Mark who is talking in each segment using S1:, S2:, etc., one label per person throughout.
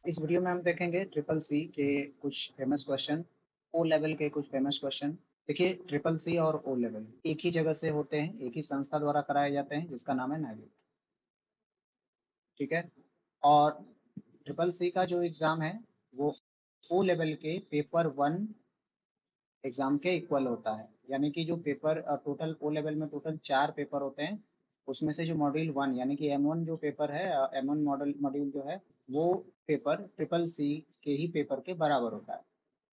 S1: इस वीडियो में हम देखेंगे ट्रिपल सी के कुछ फेमस क्वेश्चन, ओ लेवल के कुछ फेमस क्वेश्चन। देखिए, ट्रिपल सी और ओ लेवल एक ही जगह से होते हैं, एक ही संस्था द्वारा कराए जाते हैं जिसका नाम है NAVIT। ठीक है। और ट्रिपल सी का जो एग्ज़ाम है वो ओ लेवल के पेपर 1 एग्ज़ाम के इक्वल होता है। यानी कि जो पेपर टोटल ओ लेवल में टोटल 4 पेपर होते हैं, उसमें से जो मॉड्यूल 1 यानी कि M1 जो पेपर है, M1 मॉड्यूल जो है वो पेपर ट्रिपल सी के ही पेपर के बराबर होता है।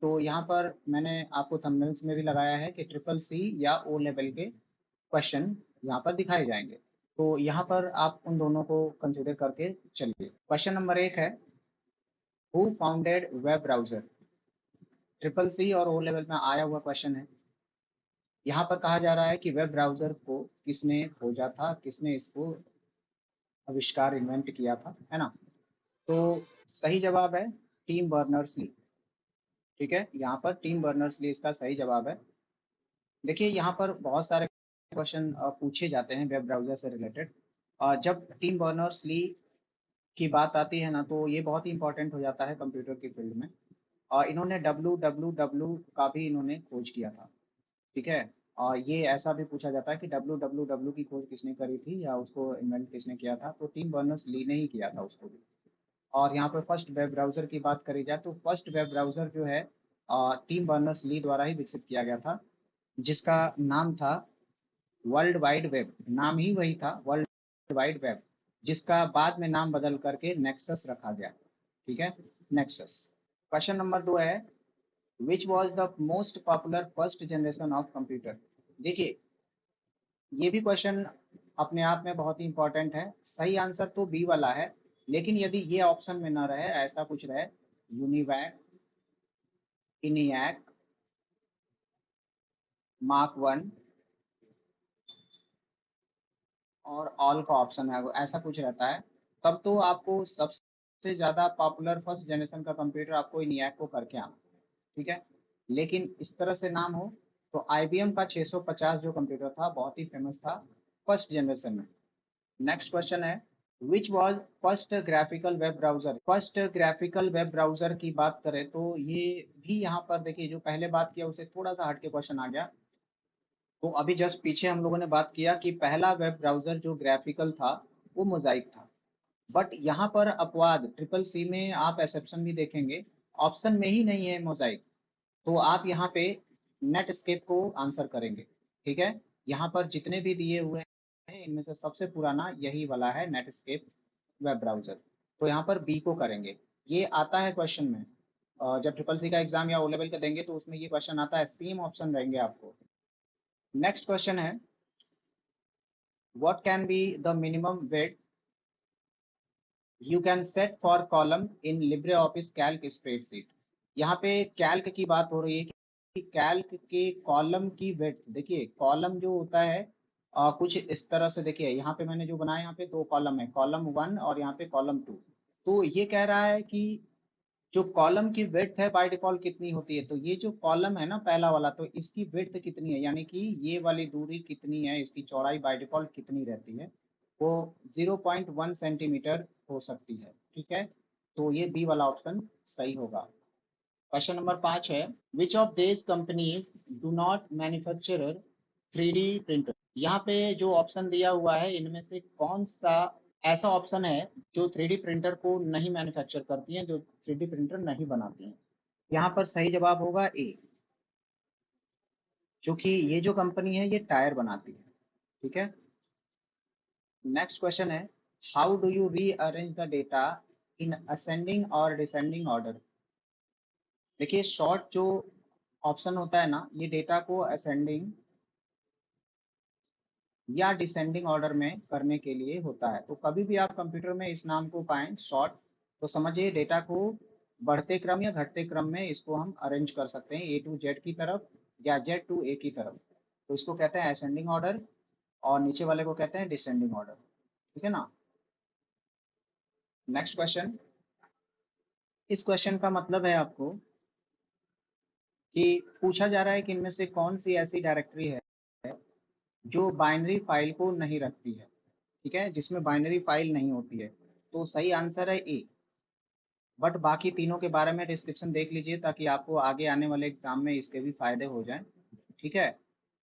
S1: तो यहाँ पर मैंने आपको थंबनेल्स में भी लगाया है कि ट्रिपल सी या ओ लेवल के क्वेश्चन यहाँ पर दिखाए जाएंगे। तो यहाँ पर आप उन दोनों को कंसिडर करके चलिए। क्वेश्चन नंबर 1 है, who founded web browser. Triple C और ओ लेवल में आया हुआ क्वेश्चन है। यहाँ पर कहा जा रहा है कि वेब ब्राउज़र को किसने खोजा था, किसने इसको आविष्कार इन्वेंट किया था, है ना। तो सही जवाब है टिम बर्नर्स-ली। ठीक है, यहाँ पर टिम बर्नर्स-ली इसका सही जवाब है। देखिए, यहाँ पर बहुत सारे क्वेश्चन पूछे जाते हैं वेब ब्राउज़र से रिलेटेड। जब टिम बर्नर्स-ली की बात आती है ना, तो ये बहुत ही इंपॉर्टेंट हो जाता है कंप्यूटर की फील्ड में। इन्होंने www का भी इन्होंने खोज किया था। ठीक है। और ये ऐसा भी पूछा जाता है कि www की खोज किसने करी थी या उसको इन्वेंट किसने किया था, तो टिम बर्नर्स-ली ने ही किया था उसको भी। और यहाँ पर फर्स्ट वेब ब्राउज़र की बात करी जाए तो फर्स्ट वेब ब्राउज़र जो है टिम बर्नर्स-ली द्वारा ही विकसित किया गया था, जिसका नाम था वर्ल्ड वाइड वेब। नाम ही वही था, वर्ल्ड वाइड वेब, जिसका बाद में नाम बदल करके नेक्सस रखा गया। ठीक है, नेक्सस। क्वेश्चन नंबर 2 है, which was the most popular first generation of computer. देखिए, ये भी क्वेश्चन अपने आप में बहुत ही इंपॉर्टेंट है। सही आंसर तो बी वाला है, लेकिन यदि ये ऑप्शन में ना रहे, ऐसा कुछ रहे, यूनिवैक, इनियाक, मार्क 1 और ऑल का ऑप्शन है, ऐसा कुछ रहता है, तब तो आपको सबसे ज़्यादा पॉपुलर फर्स्ट जनरेशन का कंप्यूटर आपको इनियाक को करके आना। ठीक है। लेकिन इस तरह से नाम हो तो IBM का 650 जो कंप्यूटर था बहुत ही फेमस था फर्स्ट जनरेशन में। नेक्स्ट क्वेश्चन है, which was first graphical web browser. First graphical web browser की बात करें तो ये भी यहाँ पर देखिए, जो पहले बात किया उसे थोड़ा सा हटके क्वेश्चन आ गया। तो अभी जस्ट पीछे हम लोगों ने बात किया कि पहला वेब ब्राउजर जो ग्राफिकल था वो मोजाइक था। बट यहाँ पर अपवाद, ट्रिपल सी में आप एक्सेप्शन भी देखेंगे, ऑप्शन में ही नहीं है मोजाइक। तो आप यहाँ पे नेटस्केप को आंसर करेंगे। ठीक है। यहाँ पर जितने भी दिए हुए हैं इनमें से सबसे पुराना यही वाला है, नेटस्केप वेब ब्राउजर। तो यहाँ पर बी को करेंगे। ये आता है क्वेश्चन में, जब ट्रिपल सी का एग्जाम या ओ लेवल का देंगे तो उसमें ये क्वेश्चन आता है, सेम ऑप्शन रहेंगे आपको। नेक्स्ट क्वेश्चन है, what can be the minimum weight you can set for column in LibreOffice Calc spreadsheet. यहाँ पे कैल्क की बात हो रही है कि कैल्क के कॉलम की वेट। देखिए, कॉलम जो होता है कुछ इस तरह से, देखिए यहाँ पे मैंने जो बनाया, यहाँ पे 2 कॉलम है, कॉलम 1 और यहाँ पे कॉलम 2। तो ये कह रहा है कि जो कॉलम की विड्थ है बाय डिफॉल्ट कितनी होती है, तो ये जो कॉलम है ना पहला वाला, तो इसकी विड्थ कितनी है, यानी कि ये वाली दूरी कितनी है, इसकी चौड़ाई बाय डिफॉल्ट कितनी रहती है, वो 0.1 सेंटीमीटर हो सकती है। ठीक है। तो ये बी वाला ऑप्शन सही होगा। क्वेश्चन नंबर 5 है, which of this companies do not manufacture 3D printer. यहाँ पे जो ऑप्शन दिया हुआ है इनमें से कौन सा ऐसा ऑप्शन है जो 3D प्रिंटर को नहीं मैन्युफैक्चर करती हैं, जो 3D प्रिंटर नहीं बनाती हैं। यहाँ पर सही जवाब होगा ए, क्योंकि ये जो कंपनी है ये टायर बनाती है। ठीक है। नेक्स्ट क्वेश्चन है, how do you rearrange the data in ascending और डिसेंडिंग ऑर्डर। देखिए, शॉर्ट जो ऑप्शन होता है ना, ये डेटा को असेंडिंग या डिसेंडिंग ऑर्डर में करने के लिए होता है। तो कभी भी आप कंप्यूटर में इस नाम को पाएं शॉर्ट, तो समझिए डेटा को बढ़ते क्रम या घटते क्रम में इसको हम अरेंज कर सकते हैं, A to Z की तरफ या Z to A की तरफ। तो इसको कहते हैं असेंडिंग ऑर्डर और नीचे वाले को कहते हैं डिसेंडिंग ऑर्डर। ठीक है ना। नेक्स्ट क्वेश्चन, इस क्वेश्चन का मतलब है आपको कि पूछा जा रहा है कि इनमें से कौन सी ऐसी डायरेक्टरी है जो बाइनरी फाइल को नहीं रखती है। ठीक है, जिसमें बाइनरी फाइल नहीं होती है। तो सही आंसर है ए, बट बाकी तीनों के बारे में डिस्क्रिप्शन देख लीजिए ताकि आपको आगे आने वाले एग्जाम में इसके भी फायदे हो जाएं। ठीक है,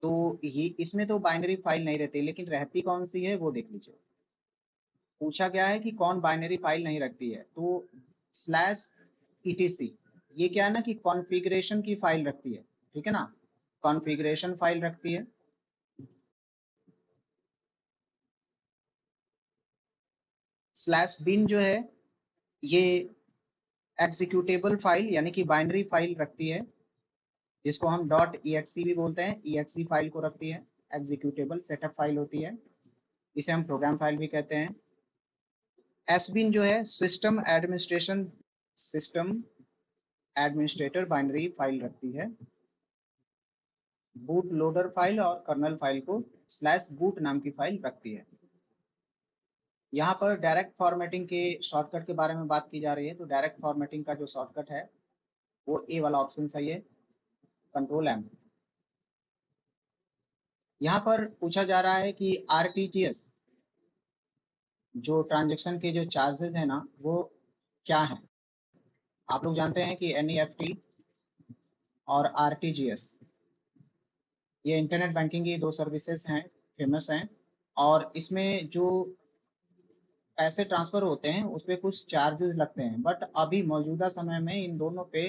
S1: तो ये इसमें तो बाइनरी फाइल नहीं रहती, लेकिन रहती कौन सी है वो देख लीजिए। पूछा गया है कि कौन बाइनरी फाइल नहीं रखती है, तो स्लैश etc, ये क्या है ना कि कॉन्फ़िगरेशन की फाइल रखती है। ठीक है ना, कॉन्फ़िगरेशन फाइल रखती है। स्लैश बिन जो है ये एग्जीक्यूटेबल फाइल यानी कि बाइनरी फाइल रखती है, जिसको हम .exe भी बोलते हैं, exe फाइल को रखती है। एग्जीक्यूटेबल सेटअप फाइल होती है, इसे हम प्रोग्राम फाइल भी कहते हैं। एसबिन जो है सिस्टम एडमिनिस्ट्रेटर बाइनरी फाइल रखती है। बूट लोडर फाइल और कर्नल फाइल को स्लैश बूट नाम की फाइल रखती है। यहाँ पर डायरेक्ट फॉर्मेटिंग के शॉर्टकट के बारे में बात की जा रही है, तो डायरेक्ट फॉर्मेटिंग का जो शॉर्टकट है वो ए वाला ऑप्शन सही है, कंट्रोल एम। यहाँ पर पूछा जा रहा है कि आरटीजीएस जो ट्रांजेक्शन के जो चार्जेस है ना वो क्या है। आप लोग जानते हैं कि एनईएफटी और आरटीजीएस ये इंटरनेट बैंकिंग की दो सर्विसेज हैं, फेमस हैं, और इसमें जो पैसे ट्रांसफर होते हैं उस पर कुछ चार्जेस लगते हैं, बट अभी मौजूदा समय में इन दोनों पे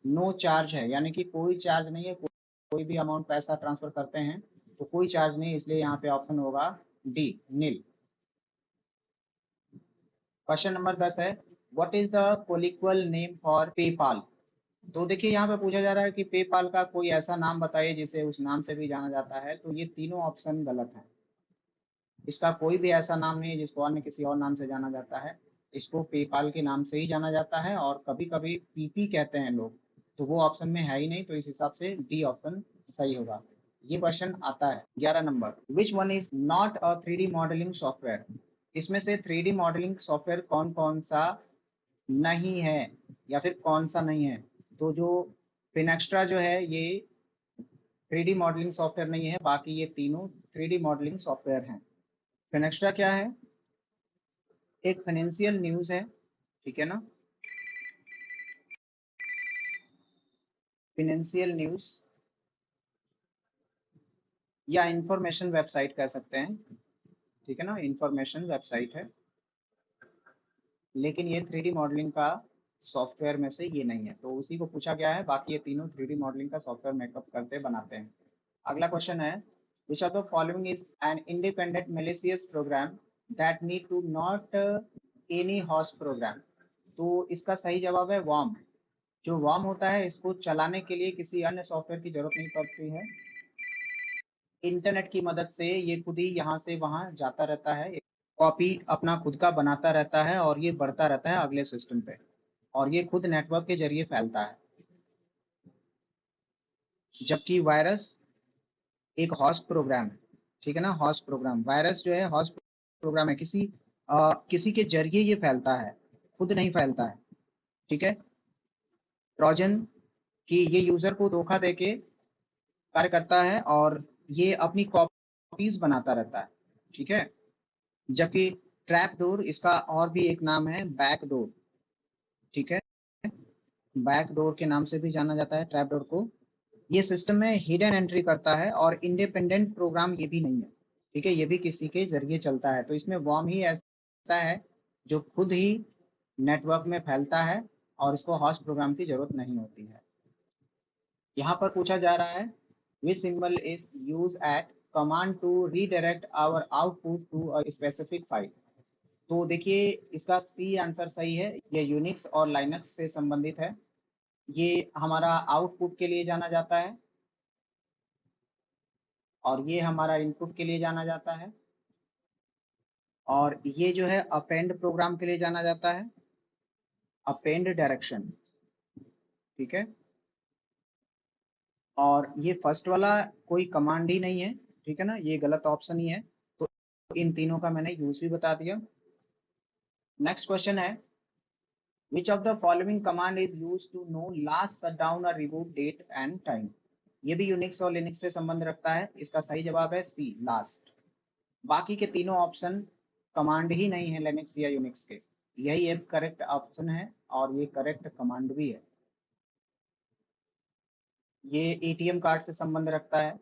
S1: नो चार्ज है, यानी कि कोई चार्ज नहीं है। कोई भी अमाउंट पैसा ट्रांसफर करते हैं तो कोई चार्ज नहीं, इसलिए यहाँ पे ऑप्शन होगा डी, नील। क्वेश्चन नंबर 10 है, what is the colloquial name for PayPal. तो देखिए यहाँ पे पूछा जा रहा है कि पेपाल का कोई ऐसा नाम बताइए जिसे उस नाम से भी जाना जाता है, तो ये तीनों ऑप्शन गलत है। इसका कोई भी ऐसा नाम नहीं है जिसको अन्य किसी और नाम से जाना जाता है। इसको पेपाल के नाम से ही जाना जाता है, और कभी कभी पीपी कहते हैं लोग, तो वो ऑप्शन में है ही नहीं, तो इस हिसाब से डी ऑप्शन सही होगा। ये क्वेश्चन आता है 11 number, which one is not a 3D modelling software. इसमें से 3D मॉडलिंग सॉफ्टवेयर कौन कौन सा नहीं है, या फिर कौन सा नहीं है। तो जो फिनेक्स्ट्रा जो है ये 3D मॉडलिंग सॉफ्टवेयर नहीं है, बाकी ये तीनों 3D मॉडलिंग सॉफ्टवेयर हैं। फिनेक्स्ट्रा क्या है, एक फाइनेंशियल न्यूज है, ठीक है ना, फाइनेंशियल न्यूज या इंफॉर्मेशन वेबसाइट कह सकते हैं, ठीक है ना, इंफॉर्मेशन वेबसाइट है, लेकिन ये 3D मॉडलिंग का सॉफ्टवेयर में से ये नहीं है, तो उसी को पूछा गया है। बाकी ये तीनों 3D मॉडलिंग का सॉफ्टवेयर मेकअप करते बनाते हैं। अगला क्वेश्चन है, which of the following is an independent malicious program that need to not any host program। तो इसका सही जवाब है वर्म। जो वर्म होता है इसको चलाने के लिए किसी अन्य सॉफ्टवेयर की जरूरत नहीं पड़ती है, इंटरनेट की मदद से ये खुद ही यहाँ से वहाँ जाता रहता है, कॉपी अपना खुद का बनाता रहता है और ये बढ़ता रहता है अगले सिस्टम पे, और ये खुद नेटवर्क के जरिए फैलता है। जबकि वायरस एक हॉस्ट प्रोग्राम है, ठीक है ना, हॉस्ट प्रोग्राम, वायरस जो है हॉस्ट प्रोग्राम है, किसी के जरिए ये फैलता है, खुद नहीं फैलता है। ठीक है, ट्रोजन कि ये यूजर को धोखा देके कार्य करता है और ये अपनी कॉपीज बनाता रहता है। ठीक है, जबकि ट्रैप डोर, इसका और भी एक नाम है बैक डोर। ठीक है, बैक डोर के नाम से भी जाना जाता है ट्रैप डोर को। ये सिस्टम में हिडन एंट्री करता है और इंडिपेंडेंट प्रोग्राम ये भी नहीं है। ठीक है, ये भी किसी के जरिए चलता है, तो इसमें वर्म ही ऐसा है जो खुद ही नेटवर्क में फैलता है और इसको हॉस्ट प्रोग्राम की जरूरत नहीं होती है। यहाँ पर पूछा जा रहा है, which symbol is use at command to redirect our output to a specific file. तो देखिए इसका सी आंसर सही है, ये यूनिक्स और लाइनक्स से संबंधित है। ये हमारा आउटपुट के लिए जाना जाता है और ये हमारा इनपुट के लिए जाना जाता है, और ये जो है अपेंड प्रोग्राम के लिए जाना जाता है, अपेंड डायरेक्शन। ठीक है, और ये फर्स्ट वाला कोई कमांड ही नहीं है, ठीक है ना, ये गलत ऑप्शन ही है, तो इन तीनों का मैंने यूज भी बता दिया। नेक्स्ट क्वेश्चन है, which of the following command is use to know last shutdown और रिबूट डेट एंड टाइम। ये भी यूनिक्स और लिनक्स से संबंध रखता है, इसका सही जवाब है सी, लास्ट। बाकी के तीनों ऑप्शन कमांड ही नहीं है लिनक्स या यूनिक्स के, यही एक करेक्ट ऑप्शन है, और ये करेक्ट कमांड भी है। ये एटीएम कार्ड से संबंध रखता है।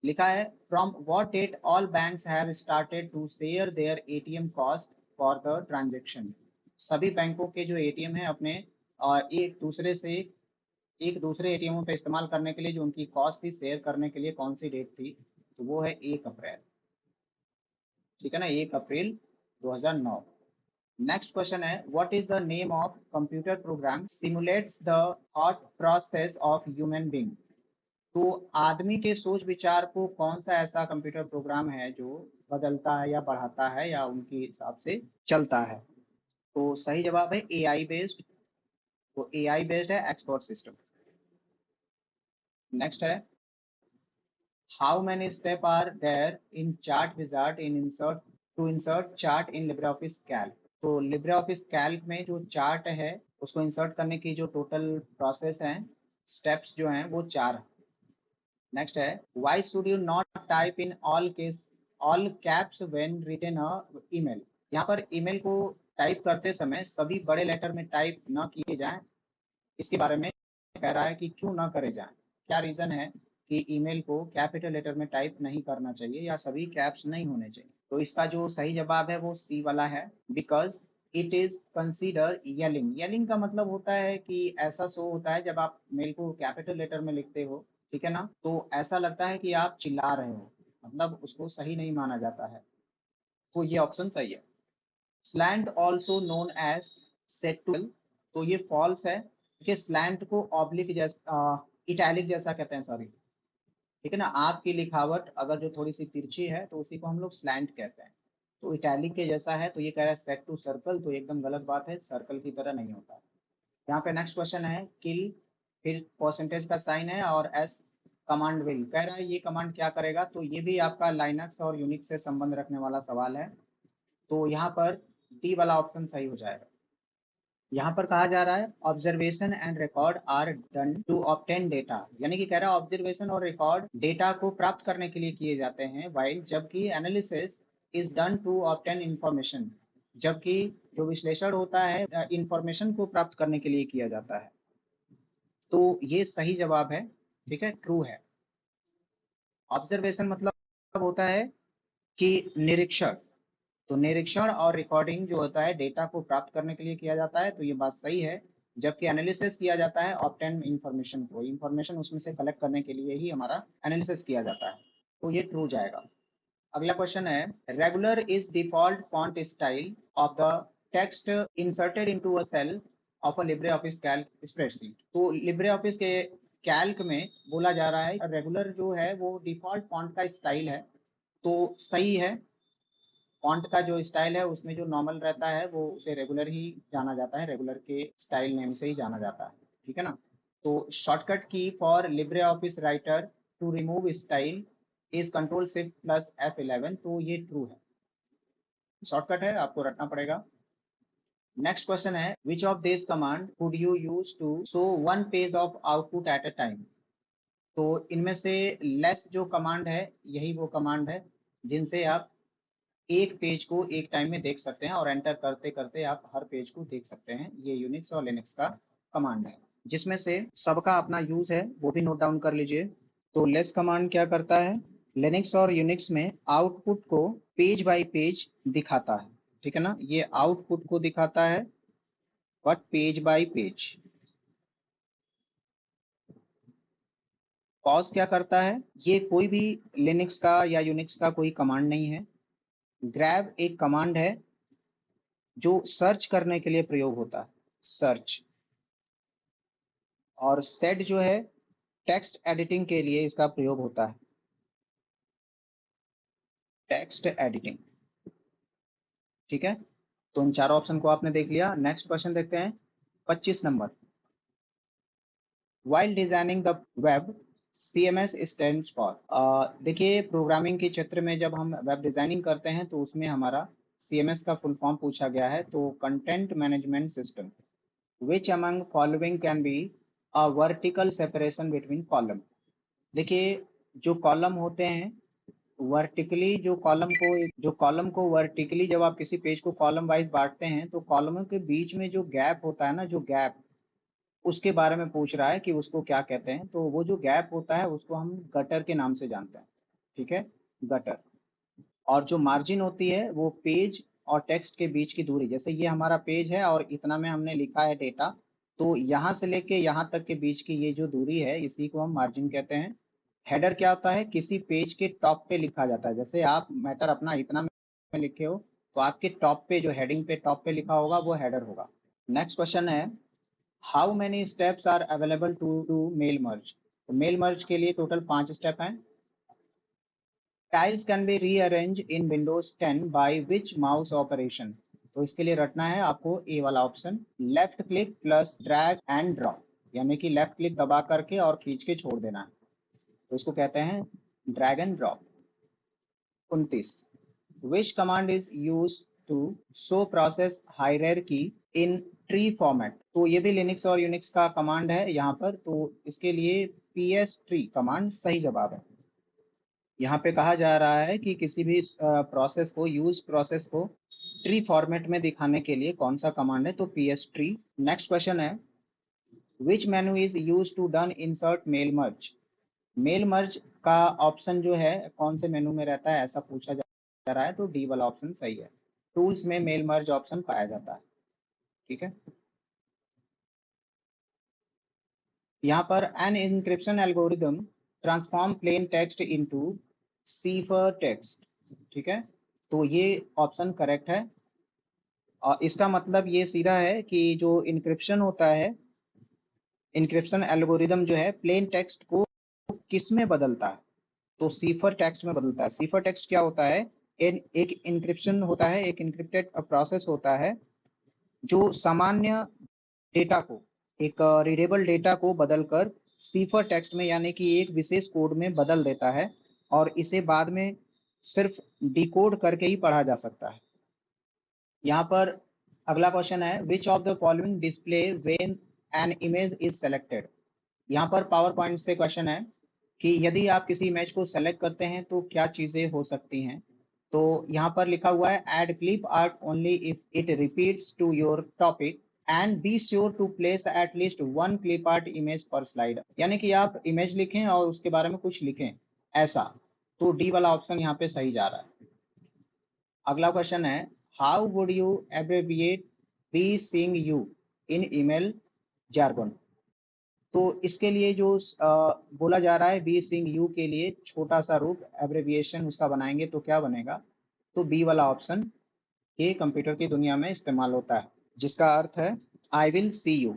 S1: लिखा है from what date all banks have started to share their ATM cost for the transaction. सभी बैंकों के जो एटीएम है अपने एक दूसरे एटीएमों पे इस्तेमाल करने के लिए जो उनकी कॉस्ट थी शेयर करने के लिए कौन सी डेट थी, तो वो है 1 अप्रैल। ठीक है ना, 1 अप्रैल 2009। नेक्स्ट क्वेश्चन है what is the name of computer program simulates the thought process of human being. तो आदमी के सोच विचार को कौन सा ऐसा कंप्यूटर प्रोग्राम है जो बदलता है या बढ़ाता है या उनके हिसाब से चलता है। तो सही जवाब है एआई बेस्ड। तो एआई बेस्ड है एक्सपर्ट सिस्टम। नेक्स्ट है how many step are there in chart wizard in insert to insert chart in LibreOffice Calc. तो लिब्रे ऑफिस कैल्क में जो चार्ट है उसको इंसर्ट करने की जो टोटल प्रोसेस है, स्टेप्स जो हैं वो 4 है। नेक्स्ट है why should you not type in all caps when written a email. यहाँ पर ईमेल को टाइप करते समय सभी बड़े लेटर में टाइप न किए जाएं, इसके बारे में कह रहा है कि क्यों ना करे जाएं। क्या रीजन है कि ईमेल को कैपिटल लेटर में टाइप नहीं करना चाहिए या सभी कैप्स नहीं होने चाहिए। तो इसका जो सही जवाब है वो सी वाला है, because it is consider yelling. Yelling का मतलब होता है कि ऐसा शो होता है जब आप मेल को कैपिटल लेटर में लिखते हो, ठीक है ना, तो ऐसा लगता है कि आप चिल्ला रहे हो, मतलब उसको सही नहीं माना जाता है। तो ये ऑप्शन सही है। स्लैंट ऑल्सो नोन एज सेटुअल, तो ये फॉल्स है। देखिए स्लैंट को ऑब्लिक जैसा इटैलिक जैसा कहते हैं, सॉरी, ठीक है ना, आपकी लिखावट अगर जो थोड़ी सी तिरछी है तो उसी को हम लोग स्लैंट कहते हैं। तो इटैलिक के जैसा है, तो ये कह रहा है सेट टू सर्कल, तो एकदम गलत बात है, सर्कल की तरह नहीं होता। यहाँ पे नेक्स्ट क्वेश्चन है किल, फिर परसेंटेज का साइन है और एस कमांड विल, कह रहा है ये कमांड क्या करेगा। तो ये भी आपका लाइनक्स और यूनिक्स से संबंध रखने वाला सवाल है। तो यहाँ पर डी वाला ऑप्शन सही हो जाएगा। यहाँ पर कहा जा रहा है observation and record are done to obtain data, यानी कि कह रहा है ऑब्जर्वेशन और रिकॉर्ड डेटा को प्राप्त करने के लिए किए जाते हैं, वाइल जबकि analysis is done to obtain information, जबकि जो विश्लेषण होता है इंफॉर्मेशन को प्राप्त करने के लिए किया जाता है। तो ये सही जवाब है, ठीक है, ट्रू है। ऑब्जर्वेशन मतलब होता है कि निरीक्षण, तो निरीक्षण और रिकॉर्डिंग जो होता है डेटा को प्राप्त करने के लिए किया जाता है, तो ये बात सही है। जबकि एनालिसिस किया जाता है ऑब्टेन इंफॉर्मेशन को, इंफॉर्मेशन उसमें से कलेक्ट करने के लिए ही हमारा एनालिसिस किया जाता है, तो ये ट्रू जाएगा। अगला क्वेश्चन है regular is default font style of the text inserted into a cell of a LibreOffice Calc spreadsheet. तो लिब्रे ऑफिस के कैल्क में बोला जा रहा है रेगुलर जो है वो डिफॉल्ट फॉन्ट का स्टाइल है, तो सही है। फॉन्ट का जो स्टाइल है उसमें जो नॉर्मल रहता है वो उसे रेगुलर ही जाना जाता है, रेगुलर के स्टाइल नेम से ही जाना जाता है, ठीक है ना। तो shortcut key for LibreOffice Writer to remove style is control shift plus F11, तो ये ट्रू है, शॉर्टकट है, आपको रटना पड़ेगा। नेक्स्ट क्वेश्चन है which of this command could you use to show one page of output at a time. तो इनमें से लेस जो कमांड है यही वो कमांड है जिनसे आप एक पेज को एक टाइम में देख सकते हैं और एंटर करते करते आप हर पेज को देख सकते हैं। ये यूनिक्स और लिनक्स का कमांड है, जिसमें से सबका अपना यूज है, वो भी नोट डाउन कर लीजिए। तो लेस कमांड क्या करता है, लिनक्स और यूनिक्स में आउटपुट को पेज बाय पेज दिखाता है, ठीक है ना, ये आउटपुट को दिखाता है but page bye page. Pause क्या करता है, ये कोई भी लिनक्स का या यूनिक्स का कोई कमांड नहीं है। ग्रैब एक कमांड है जो सर्च करने के लिए प्रयोग होता है, सर्च। और सेट जो है टेक्स्ट एडिटिंग के लिए इसका प्रयोग होता है, टेक्स्ट एडिटिंग, ठीक है। तो इन चारों ऑप्शन को आपने देख लिया। नेक्स्ट क्वेश्चन देखते हैं 25 number. While designing the web CMS stands for. देखिए प्रोग्रामिंग के क्षेत्र में जब हम वेब डिजाइनिंग करते हैं तो उसमें हमारा CMS का फुल फॉर्म पूछा गया है, तो content management system. Which among following can be a vertical separation between column. देखिए जो कॉलम होते हैं वर्टिकली जो कॉलम को वर्टिकली जब आप किसी पेज को कॉलम वाइज बांटते हैं तो कॉलमों के बीच में जो गैप होता है ना, जो गैप, उसके बारे में पूछ रहा है कि उसको क्या कहते हैं। तो वो जो गैप होता है उसको हम गटर के नाम से जानते हैं। ठीक है, गटर। और जो मार्जिन होती है वो पेज और टेक्स्ट के बीच की दूरी, जैसे ये हमारा पेज है और इतना में हमने लिखा है डेटा, तो यहाँ से लेके यहाँ तक के बीच की ये जो दूरी है इसी को हम मार्जिन कहते हैं। हेडर क्या होता है, किसी पेज के टॉप पे लिखा जाता है। जैसे आप मैटर अपना इतना में लिखे हो तो आपके टॉप पे, जो हेडिंग पे टॉप पे लिखा होगा वो हेडर होगा। नेक्स्ट क्वेश्चन है, how many steps are available to do mail merge. तो मेल मर्ज के लिए टोटल 5 स्टेप हैं। Tiles can be rearranged in Windows 10 by which mouse operation? तो इसके लिए रटना है आपको ए वाला option, left click plus drag and drop, यानी कि लेफ्ट क्लिक दबा करके और खींच के छोड़ देना है, तो इसको कहते हैं drag and drop. 29, which command is used to show process hierarchy in tree format? तो ये भी लिनक्स और यूनिक्स का कमांड है यहाँ पर, तो इसके लिए ps tree कमांड सही जवाब है। यहाँ पे कहा जा रहा है कि किसी भी प्रोसेस को, यूज प्रोसेस को ट्री फॉर्मेट में दिखाने के लिए कौन सा कमांड है, तो ps ट्री। नेक्स्ट क्वेश्चन है, which menu is use to done insert mail merge. Mail merge का ऑप्शन जो है कौन से मेनू में रहता है, ऐसा पूछा जा रहा है, तो डी वाला ऑप्शन सही है। टूल्स में मेल मर्ज ऑप्शन पाया जाता है। ठीक है, यहाँ पर an encryption algorithm transform plain text into cipher text. ठीक है, तो ये ऑप्शन करेक्ट है। और इसका मतलब ये सीधा है कि जो इंक्रिप्शन होता है, इंक्रिप्शन एल्गोरिदम जो है प्लेन टेक्स्ट को किस में बदलता है, तो सीफर टेक्स्ट में बदलता है। सीफर टेक्स्ट क्या होता है, एक इंक्रिप्शन होता है, एक इंक्रिप्टेड प्रोसेस होता है जो सामान्य डेटा को, एक रीडेबल डेटा को बदलकर सीफर टेक्स्ट में, यानी कि एक विशेष कोड में बदल देता है, और इसे बाद में सिर्फ डिकोड करके ही पढ़ा जा सकता है। यहाँ पर अगला क्वेश्चन है, which of the following display when an image is selected. यहाँ पर पावर पॉइंट से क्वेश्चन है कि यदि आप किसी इमेज को सेलेक्ट करते हैं तो क्या चीजें हो सकती हैं। तो यहाँ पर लिखा हुआ है, add clip art only if it repeats to your topic and be sure to place at least one clip art image per slide, यानी कि आप इमेज लिखें और उसके बारे में कुछ लिखें ऐसा। तो डी वाला ऑप्शन यहाँ पे सही जा रहा है। अगला क्वेश्चन है, how would you abbreviate be seeing you in email jargon. तो इसके लिए जो बोला जा रहा है, बी सीइंग यू के लिए छोटा सा रूप एब्रेविएशन उसका बनाएंगे तो क्या बनेगा, तो बी वाला ऑप्शन ये कंप्यूटर की दुनिया में इस्तेमाल होता है, जिसका अर्थ है I will see you.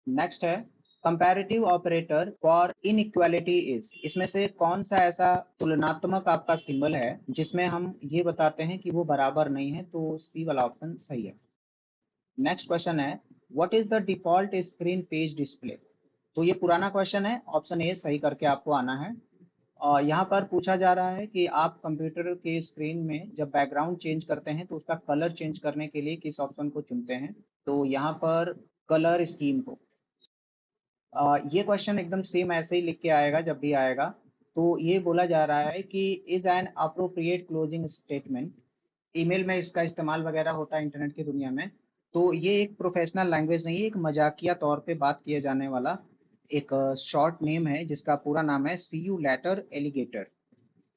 S1: Next है, comparative operator for inequality is. इसमें से कौन सा ऐसा तुलनात्मक आपका सिंबल है जिसमें हम ये बताते हैं कि वो बराबर नहीं है, तो सी वाला ऑप्शन सही है। नेक्स्ट क्वेश्चन है, what is the default screen page display. तो ये पुराना क्वेश्चन है, ऑप्शन ए सही करके आपको आना है। और यहाँ पर पूछा जा रहा है कि आप कंप्यूटर के स्क्रीन में जब बैकग्राउंड चेंज करते हैं तो उसका कलर चेंज करने के लिए किस ऑप्शन को चुनते हैं, तो यहाँ पर कलर स्कीम को। ये क्वेश्चन एकदम सेम ऐसे ही लिख के आएगा जब भी आएगा। तो ये बोला जा रहा है कि is an appropriate closing statement. Email में इसका इस्तेमाल वगैरह होता है इंटरनेट की दुनिया में। तो ये एक प्रोफेशनल लैंग्वेज नहीं है, एक मजाकिया तौर पे बात किए जाने वाला एक शॉर्ट नेम है जिसका पूरा नाम है सी यू लेटर एलिगेटर।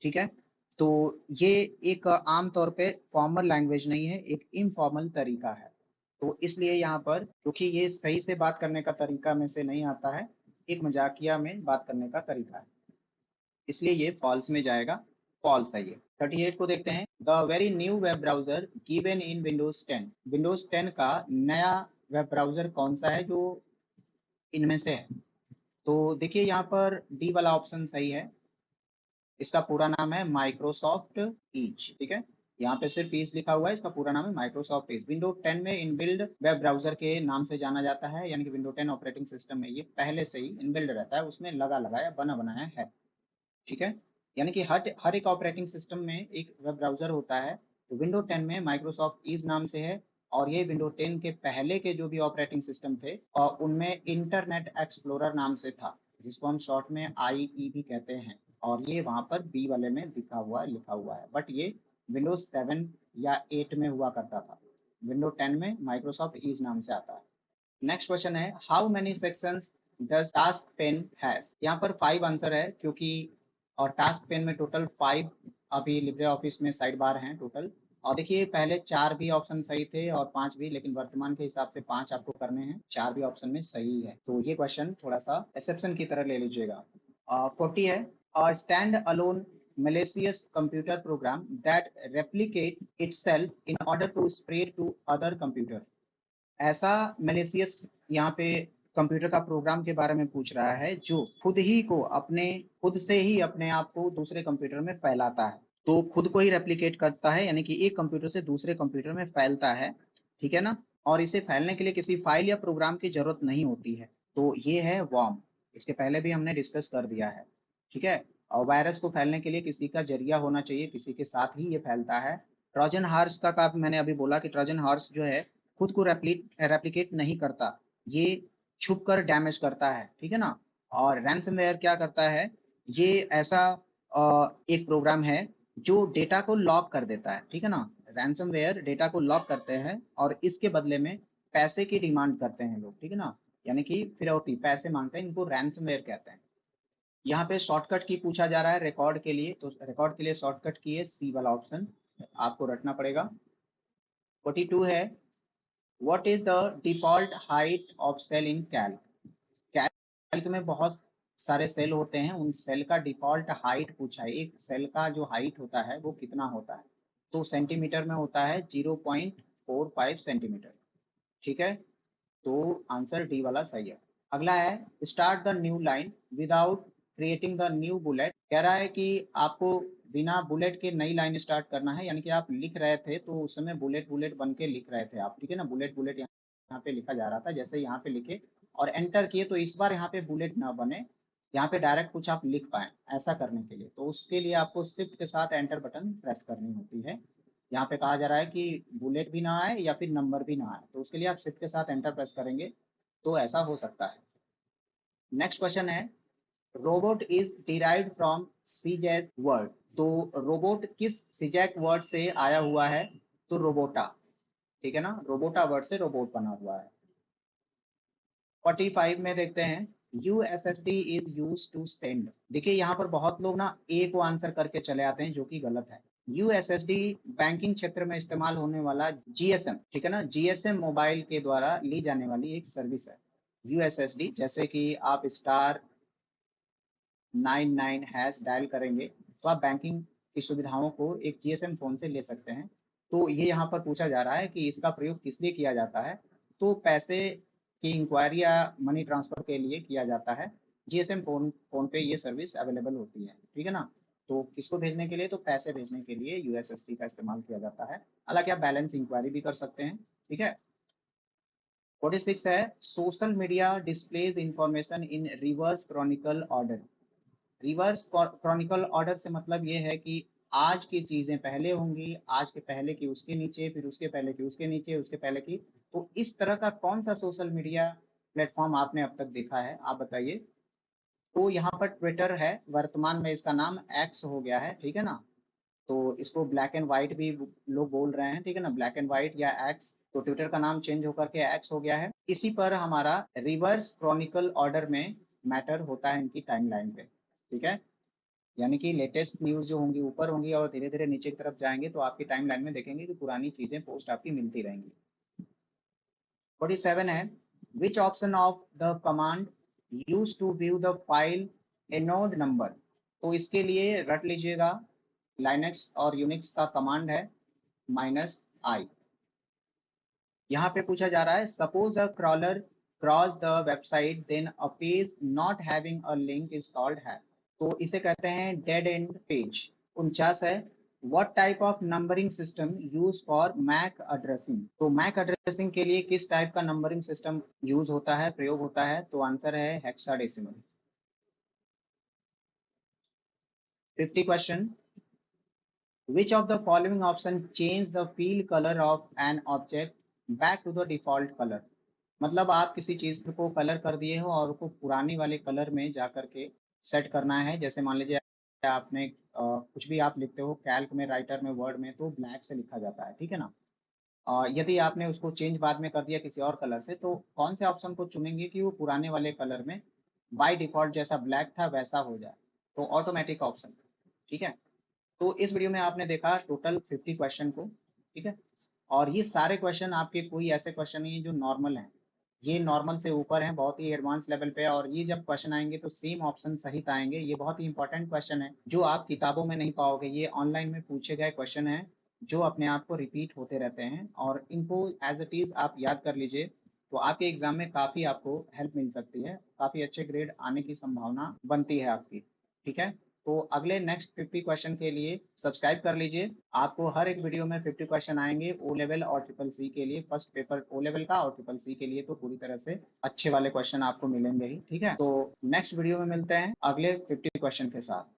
S1: ठीक है, तो ये एक आम तौर पे फॉर्मल लैंग्वेज नहीं है, एक इनफॉर्मल तरीका है। तो इसलिए यहाँ पर क्योंकि ये सही से बात करने का तरीका में से नहीं आता है, एक मजाकिया में बात करने का तरीका है, इसलिए ये फॉल्स में जाएगा। फॉल्स है ये। 38 को देखते हैं, the very new web browser given in Windows 10। Windows 10 का नया वेब ब्राउजर कौन सा है जो इनमें से है, तो देखिए यहाँ पर डी वाला ऑप्शन सही है। इसका पूरा नाम है माइक्रोसॉफ्ट ईज। ठीक है, यहाँ पे सिर्फ ईज लिखा हुआ है, इसका पूरा नाम है माइक्रोसॉफ्ट ईज। विंडो 10 में इनबिल्ड वेब ब्राउजर के नाम से जाना जाता है, यानी कि विंडो 10 ऑपरेटिंग सिस्टम में ये पहले से ही इनबिल्ड रहता है, उसमें लगा लगाया बना बनाया है। ठीक है, यानी कि हर एक ऑपरेटिंग सिस्टम में एक वेब ब्राउजर होता है, तो विंडो 10 में माइक्रोसॉफ्ट ईज नाम से है। और ये विंडो 10 के पहले के जो भी ऑपरेटिंग सिस्टम थे और उनमें इंटरनेट एक्सप्लोरर नाम से था, जिसको हम शॉर्ट में आईई भी कहते हैं। और ये वहाँ पर बी वाले में लिखा हुआ है, बट ये विंडोज 7 या 8 में हुआ करता था। विंडोज 10 में माइक्रोसॉफ्ट ईज नाम से आता है। नेक्स्ट क्वेश्चन है, how many sections does task pen has. यहाँ पर 5 आंसर है, क्योंकि और टास्क पेन में टोटल 5 अभी लिब्रे ऑफिस में साइड बार हैं टोटल। और देखिए पहले 4 भी ऑप्शन सही थे और 5 भी, लेकिन वर्तमान के हिसाब से 5 आपको करने हैं, 4 भी ऑप्शन में सही है। तो ये क्वेश्चन थोड़ा सा एक्सेप्शन की तरह ले लीजिएगा। 40 है, stand alone malicious computer program that replicate itself in order to spread to other computer। ऐसा मेलेसियस यहाँ पे कंप्यूटर का प्रोग्राम के बारे में पूछ रहा है जो खुद से ही अपने आप को दूसरे कंप्यूटर में फैलाता है। तो खुद को ही रेप्लिकेट करता है, यानी कि एक कंप्यूटर से दूसरे कंप्यूटर में फैलता है, ठीक है ना। और इसे फैलने के लिए किसी फाइल या प्रोग्राम की जरूरत नहीं होती है। तो ये है वॉर्म, इसके पहले भी हमने डिस्कस कर दिया है, ठीक है। और वायरस को फैलने के लिए किसी का जरिया होना चाहिए, किसी के साथ ही ये फैलता है। ट्रोजन हॉर्स का मैंने अभी बोला कि ट्रोजन हॉर्स जो है खुद को रेप्लिकेट नहीं करता, ये छुप कर डैमेज करता है, ठीक है ना। और रैंसमवेयर क्या करता है, ये ऐसा एक प्रोग्राम है जो डेटा को लॉक कर देता है, ठीक है ना। रैंसमवेयर डेटा को लॉक करते हैं और इसके बदले में पैसे की डिमांड करते हैं लोग, ठीक है ना। यानी कि फिरौती पैसे मांगते हैं, इनको रैंसमवेयर कहते हैं। यहाँ पे शॉर्टकट की पूछा जा रहा है रिकॉर्ड के लिए, तो रिकॉर्ड के लिए शॉर्टकट की है सी वाला ऑप्शन, आपको रटना पड़ेगा। 42 है, what is the default height of cell in Calc. Calc में बहुत सारे सेल होते हैं, उन सेल का डिफॉल्ट हाइट पूछा है। एक सेल का जो हाइट होता है वो कितना होता है, तो सेंटीमीटर में होता है 0.45 सेंटीमीटर, ठीक है। तो आंसर डी वाला सही है। अगला है, start the new line without creating the new bullet. कह रहा है कि आपको बिना बुलेट के नई लाइन स्टार्ट करना है, यानी कि आप लिख रहे थे तो उस समय बुलेट बुलेट बन के लिख रहे थे आप, ठीक है ना। बुलेट बुलेट यहाँ पे लिखा जा रहा था, जैसे यहाँ पे लिखे और एंटर किए तो इस बार यहाँ पे बुलेट ना बने, यहाँ पे डायरेक्ट कुछ आप लिख पाए। ऐसा करने के लिए तो उसके लिए आपको शिफ्ट के साथ एंटर बटन प्रेस करनी होती है। यहाँ पे कहा जा रहा है कि बुलेट भी ना आए या फिर नंबर भी ना आए, तो उसके लिए आप शिफ्ट के साथ एंटर प्रेस करेंगे तो ऐसा हो सकता है। नेक्स्ट क्वेश्चन है, रोबोट इज डिराइव्ड फ्रॉम सीजैक वर्ड। तो रोबोट किस सीजैक वर्ड से आया हुआ है, तो रोबोटा, ठीक है ना। रोबोटा वर्ड से रोबोट बना हुआ है। 45 में देखते हैं, USSD is use to send. देखिए यहाँ पर बहुत लोग ना ए को आंसर करके चले आते हैं, जो कि गलत है। यूएसएसडी बैंकिंग क्षेत्र में इस्तेमाल होने वाला जीएसएम, ठीक है ना, जीएसएम मोबाइल के द्वारा ली जाने वाली एक सर्विस है यूएसएसडी। जैसे कि आप *99# डायल करेंगे तो आप बैंकिंग की सुविधाओं को एक जीएसएम फोन से ले सकते हैं। तो ये यहाँ पर पूछा जा रहा है कि इसका प्रयोग किस लिए किया जाता है, तो पैसे की इंक्वायरी या मनी ट्रांसफर के लिए किया जाता है। जीएसएम फोन पे ये सर्विस अवेलेबल होती है, ठीक है ना। तो किसको भेजने के लिए, तो पैसे भेजने के लिए यूएसएसडी का इस्तेमाल किया जाता है। हालांकि आप बैलेंस इंक्वायरी भी कर सकते हैं, ठीक है। 46 है, social media displays information in reverse Chronicle order. Reverse Chronicle order से मतलब ये है कि आज की चीजें पहले होंगी, आज के पहले की उसके नीचे, फिर उसके पहले की उसके नीचे, उसके पहले की। तो इस तरह का कौन सा सोशल मीडिया प्लेटफॉर्म आपने अब तक देखा है, आप बताइए। तो यहाँ पर ट्विटर है, वर्तमान में इसका नाम एक्स हो गया है, ठीक है ना। तो इसको ब्लैक एंड व्हाइट भी लोग बोल रहे हैं, ठीक है ना, ब्लैक एंड व्हाइट या एक्स। तो ट्विटर का नाम चेंज होकर के एक्स हो गया है। इसी पर हमारा रिवर्स क्रॉनिकल ऑर्डर में मैटर होता है इनकी टाइमलाइन पे, ठीक है। यानी कि लेटेस्ट न्यूज जो होंगी ऊपर होंगी और धीरे धीरे नीचे की तरफ जाएंगे तो आपकी टाइमलाइन में देखेंगे कि पुरानी चीजें पोस्ट आपकी मिलती रहेंगी। 47 है, which option of the command use to view the file inode number. तो इसके लिए रट लीजिएगा, लाइनेक्स और यूनिक्स का कमांड है -i। यहाँ पे पूछा जा रहा है, suppose a crawler cross the website then a page not having a link is called है। तो इसे कहते हैं डेड एंड पेज। 49 है, what type of numbering system use for MAC addressing. तो मैक एड्रेसिंग के लिए किस टाइप का नंबरिंग सिस्टम यूज होता है, प्रयोग होता है, तो आंसर है hexadecimal. 50 question, which of the following option change the fill color of an object back to the default color। मतलब आप किसी चीज को कलर कर दिए हो और उसको पुराने वाले कलर में जा करके सेट करना है। जैसे मान लीजिए आपने कुछ भी आप लिखते हो कैल्क में, राइटर में, वर्ड में, तो ब्लैक से लिखा जाता है, ठीक है ना। यदि आपने उसको चेंज बाद में कर दिया किसी और कलर से, तो कौन से ऑप्शन को चुनेंगे कि वो पुराने वाले कलर में बाय डिफ़ॉल्ट जैसा ब्लैक था वैसा हो जाए? तो ऑटोमैटिक ऑप्शन, ठीक है। तो इस वीडियो में आपने देखा टोटल 50 क्वेश्चन को, ठीक है। और ये सारे क्वेश्चन आपके कोई ऐसे क्वेश्चन नहीं है जो नॉर्मल हैं। ये नॉर्मल से ऊपर हैं, बहुत ही एडवांस लेवल पे, और ये जब क्वेश्चन आएँगे तो सेम ऑप्शन सहित आएँगे। ये बहुत ही इंपॉर्टेंट क्वेश्चन है, जो आप किताबों में नहीं पाओगे। ये ऑनलाइन में पूछे गए क्वेश्चन हैं, जो अपने आप को रिपीट होते रहते हैं, और इनको एज़ इट इज़ आप याद कर लीजिए, तो आपके एग्ज़ाम में काफ़ी आपको हेल्प मिल सकती है। काफ़ी अच्छे ग्रेड आने की संभावना बनती है आपकी, ठीक है। तो अगले नेक्स्ट 50 क्वेश्चन के लिए सब्सक्राइब कर लीजिए। आपको हर एक वीडियो में 50 क्वेश्चन आएँगे ओ लेवल और ट्रिपल सी के लिए। फर्स्ट पेपर ओ लेवल का और ट्रिपल सी के लिए तो पूरी तरह से अच्छे वाले क्वेश्चन आपको मिलेंगे ही, ठीक है। तो नेक्स्ट वीडियो में मिलते हैं अगले 50 क्वेश्चन के साथ।